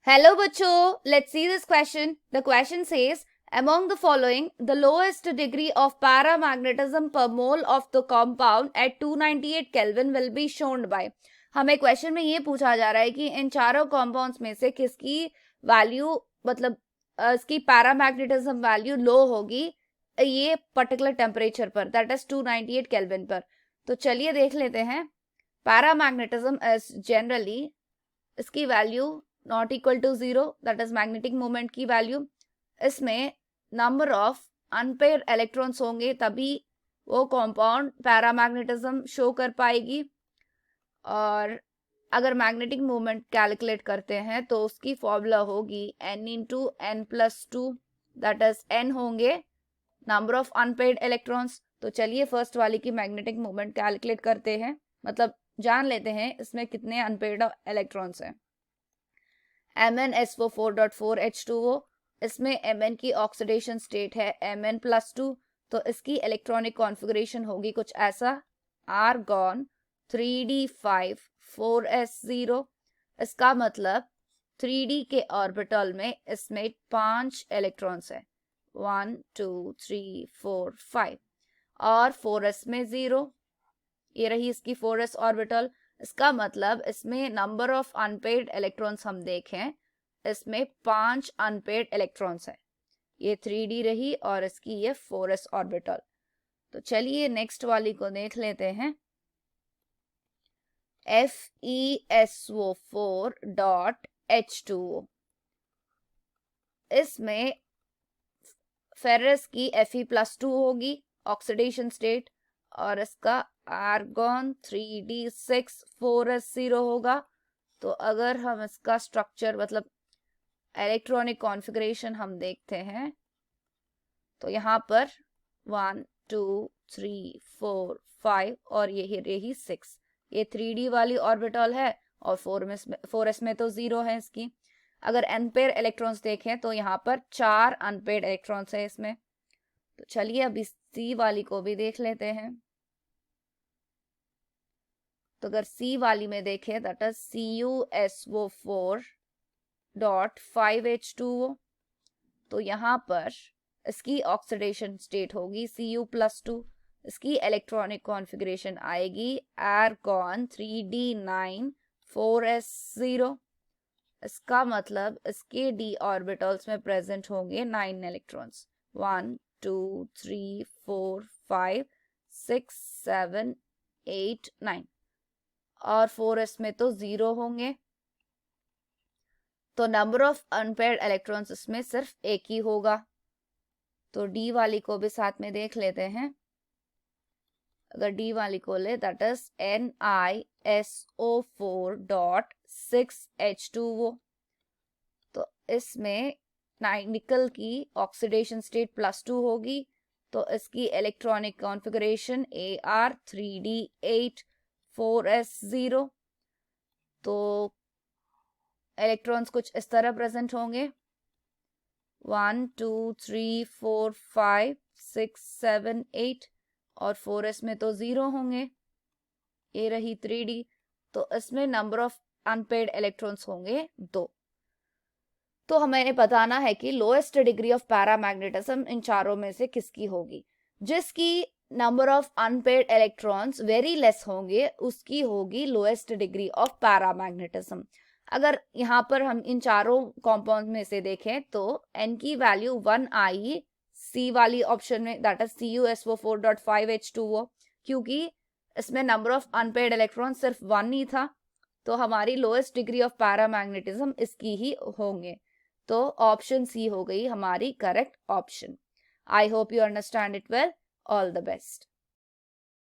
Hello, Bacho. Let's see this question. The question says, among the following, the lowest degree of paramagnetism per mole of the compound at 298 Kelvin will be shown by. हमें question में ये पूछा जा रहा है कि इन चारों compounds में से किसकी वैल्यू मतलब इसकी पैरामैग्नेटिज्म वैल्यू लो होगी ये पर्टिकुलर टेम्परेचर पर, दैट इज 298 केल्विन पर. तो चलिए देख लेते हैं. पैरामैग्नेटिज्म इज जनरली इसकी value not equal to 0, that is magnetic moment की वैल्यू. इसमें नंबर ऑफ अनपेयर्ड इलेक्ट्रॉन्स होंगे तभी वो कंपाउंड पैरामैग्नेटिज्म शो कर पाएगी. और अगर मैग्नेटिक मोमेंट कैलकुलेट करते हैं तो उसकी फॉर्मूला होगी n into n plus 2, that is n होंगे नंबर ऑफ अनपेयर्ड इलेक्ट्रॉन्स. तो चलिए फर्स्ट वाली की मैग्नेटिक मोमेंट कैलकुलेट करते हैं, मतलब जान लेते हैं इसमें कितने अनपेयर्ड इलेक्ट्रॉन्स हैं. MnSO4.4H2O, इसमें Mn की ऑक्सीडेशन स्टेट है Mn प्लस 2. तो इसकी इलेक्ट्रॉनिक कॉन्फ़िगरेशन होगी कुछ ऐसा, आर्गॉन 3d5 4s0. इसका मतलब 3d के ऑर्बिटल में इसमें 5 इलेक्ट्रॉन्स है, 1 2 3 4 5, और 4s में 0. ये रही इसकी 4s ऑर्बिटल. इसका मतलब इसमें नंबर ऑफ अनपेयर्ड इलेक्ट्रॉन्स हम देखें, इसमें 5 अनपेयर्ड इलेक्ट्रॉन्स है. ये 3d रही और इसकी ये 4s ऑर्बिटल. तो चलिए नेक्स्ट वाली को देख लेते हैं. FeSO4.H2O, इसमें फेरस की Fe प्लस 2 होगी ऑक्सीडेशन स्टेट, और इसका आर्गॉन 3d6 4s0 होगा. तो अगर हम इसका स्ट्रक्चर मतलब इलेक्ट्रॉनिक कॉन्फ़िगरेशन हम देखते हैं तो यहाँ पर 1 2 3 4 5 और ये रही 6. ये 3d वाली ऑर्बिटल है और 4s में तो 0 है इसकी. अगर अनपेयर इलेक्ट्रॉन्स देखें तो यहाँ पर 4 अनपेयर्ड इलेक्ट्रॉन्स है इसमें. तो चलिए अब इस सी वाली को भी देख लेते हैं. तो अगर सी वाली में देखें दैट इज CuSO4.5H2O. तो यहाँ पर इसकी ऑक्सीडेशन स्टेट होगी Cu प्लस 2. इसकी इलेक्ट्रॉनिक कॉन्फ़िगरेशन आएगी आर्गॉन 3d9 4s0. इसका मतलब इसके d ऑर्बिटल्स में प्रेजेंट होंगे 9 इलेक्ट्रॉन्स, 1 2 3 4 5 6 7 8 9, और 4s में तो 0 होंगे. तो नंबर ऑफ अनपेयर्ड इलेक्ट्रॉन्स इसमें सिर्फ एक ही होगा. तो डी वाली को भी साथ में देख लेते हैं. अगर डी वाली को ले दैट इज NiSO4.6H2O. तो इसमें निकल की ऑक्सीडेशन स्टेट प्लस 2 होगी. तो इसकी इलेक्ट्रॉनिक कॉन्फ़िगरेशन Ar3d8 4s0. तो इलेक्ट्रॉन्स कुछ इस तरह प्रेजेंट होंगे, 1 2 3 4 5 6 7 8, और 4s में तो 0 होंगे. ये रही 3d. तो इसमें नंबर ऑफ अनपेयर्ड इलेक्ट्रॉन्स होंगे 2. तो हमें बताना है कि लोएस्ट डिग्री ऑफ पैरामैग्नेटिज्म इन चारों में से किसकी होगी. जिसकी number of unpaired electrons very less होंगे उसकी होगी लोएस्ट डिग्री ऑफ पैरामैग्नेटिज्म. अगर यहाँ पर हम इन चारों कॉम्पाउंड में से देखें तो n की वैल्यू 1 आई सी वाली ऑप्शन में, दैट इज CuSO4.5H2O, क्योंकि इसमें नंबर ऑफ अनपेयर्ड इलेक्ट्रॉन सिर्फ 1 ही था. तो हमारी लोएस्ट डिग्री ऑफ पैरामैग्नेटिज्म इसकी ही होंगे. तो ऑप्शन सी हो गई हमारी correct option. I hope you understand it well. All the best.